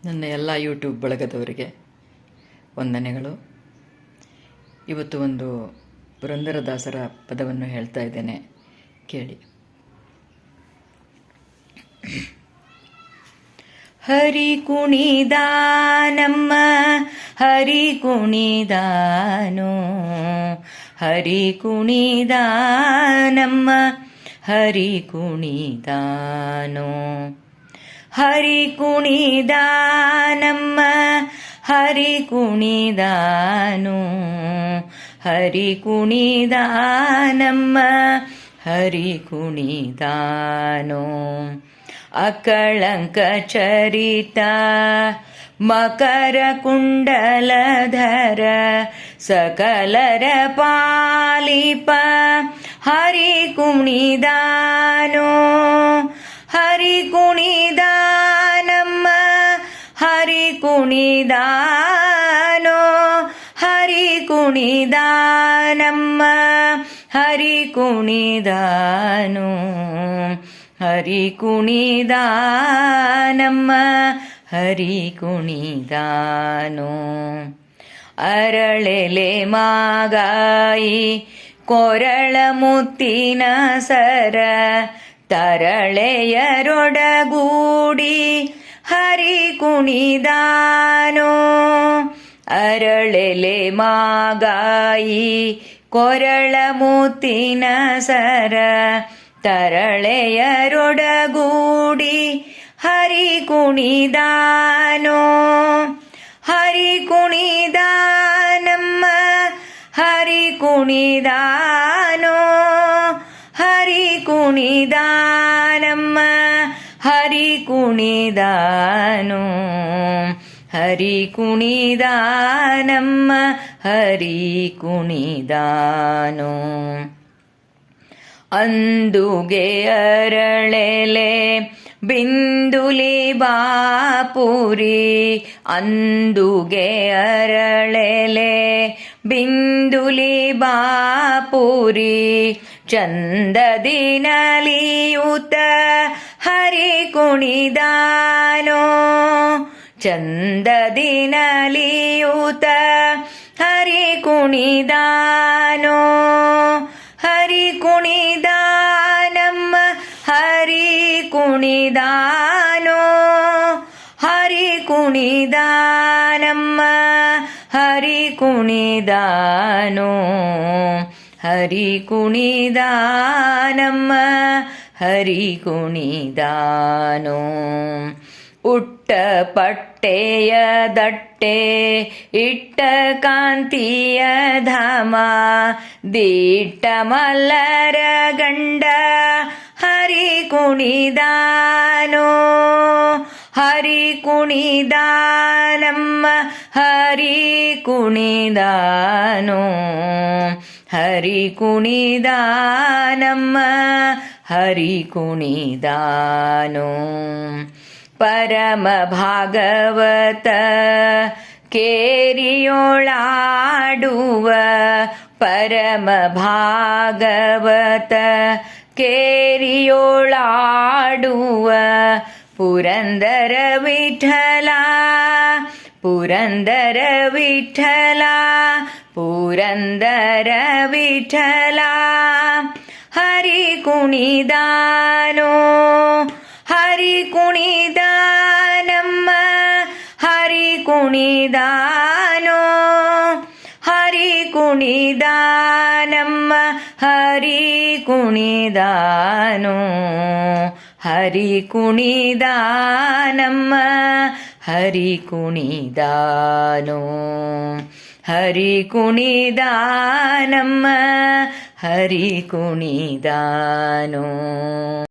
ನನ್ನ ಎಲ್ಲ ಯೂಟ್ಯೂಬ್ ಬಳಗದವರಿಗೆ ವಂದನೆಗಳು. ಇವತ್ತು ಒಂದು ಪುರಂದರದಾಸರ ಪದವನ್ನು ಹೇಳ್ತಾ ಇದ್ದೇನೆ, ಕೇಳಿ. ಹರಿ ಕುಣಿದಾನಮ್ಮ ಹರಿ ಕುಣಿದಾನೋ, ಹರಿ ಕುಣಿದಾನಮ್ಮ ಹರಿ ಕುಣಿದಾನೋ, ಹರಿ ಕುಣಿದಾನಮ್ಮ ಹರಿ ಕುಣಿದಾನೋ, ಹರಿ ಕುಣಿದಾನಮ್ಮ ಹರಿ ಕುಣಿದಾನೋ. ಅಕಳಂಕ ಚರಿತ ಮಕರ ಕುಂಡಲಧರ ಸಕಲರ ಪಾಲಿಪ ಹರಿ ಕುಣಿದಾನೋ, ಹರಿ ಕುಣಿದಾನಮ್ಮ ಹರಿ ಕುಣಿದಾನೋ, ಹರಿ ಕುಣಿದಾನಮ್ಮ ಹರಿ ಕುಣಿದಾನೋ, ಹರಿ ಕುಣಿದಾನಮ್ಮ ಹರಿ ಕುಣಿದಾನೋ. ಅರಳೆಲೆ ಮಾಗಾಯಿ ಕೊರಳ ಮುತ್ತಿನ ಸರ ತರಳೆಯರೊಡಗೂಡಿ ಹರಿ ಕುಣಿದಾನೋ, ಅರಳೆಲೆ ಮಾಗಾಯಿ ಕೊರಳ ಮುತ್ತಿನ ಸರ ತರಳೆಯರೊಡಗೂಡಿ ಹರಿ ಕುಣಿದಾನೋ, ಹರಿ ಕುಣಿದಾನಮ್ಮ ಹರಿ ಕುಣಿದಾನೋ, ಹರಿ ಕುಣಿದಾನಮ್ಮ ಹರಿ ಕುಣಿದಾನೋ, ಹರಿ ಕುಣಿದಾನಮ್ಮ ಹರಿ ಕುಣಿದಾನೋ. ಅಂದುಗೆ ಅರಳೆಲೆ ಬಿಂದುಲಿ ಬಾಪುರಿ, ಅಂದುಗೆ ಅರಳೆಲೆ ಬಿಂದುಲಿ ಬಾಪುರಿ ಚಂದದಿ ನಲಿಯೂತ ಹರಿ ಕುಣಿದಾನೋ, ಚಂದದಿ ನಲಿಯೂತ ಹರಿ ಕುಣಿದಾನೋ, ಹರಿ ಕುಣಿದಾನಮ್ಮ ಹರಿ ಕುಣಿದಾನೋ, ಹರಿ ಕುಣಿದಾನಮ್ಮ ಹರಿ ಕುಣಿದಾನೋ, ಹರಿ ಕುಣಿದಾನಮ್ಮ ಹರಿ ಕುಣಿದಾನೋ. ಉಟ್ಟ ಪಟ್ಟೆಯ ದಟ್ಟೆ ಇಟ್ಟ ಕಾಂತಿಯ ಧಾಮ ದಿಟ್ಟ ಮಲ್ಲರ ಗಂಡ ಹರಿ ಕುಣಿದಾನೋ, ಹರಿ ಕುಣಿದಾನಮ್ಮ ಹರಿ ಕುಣಿದಾನೋ, ಹರಿ ಕುಣಿದಾನಮ್ಮ ಹರಿ ಕುಣಿದಾನೋ. ಪರಮ ಭಾಗವತ ಕೇರಿಯೋಳಾಡುವ ಪರಮ ಭಾಗವತ ಕೇರಿಯೋಳಾಡುವ ಪುರಂದರ ವಿಠಲ, ಪುರಂದರ ವಿಠಲ, ಪುರಂದರ ವಿಠಲ ಹರಿ ಕುಣಿದಾನೋ, ಹರಿ ಕುಣಿದಾನಮ್ಮ ಹರಿ ಕುಣಿದಾನೋ, ಹರಿ ಕುಣಿದಾನಮ್ಮ ಹರಿ ಕುಣಿದಾನೋ, ಹರಿ ಕುಣಿದಾನಮ್ಮ ಹರಿ ಕುಣಿದಾನೋ, ಹರಿ ಕುಣಿದಾನಮ್ಮ ಹರಿ ಕುಣಿದಾನೋ.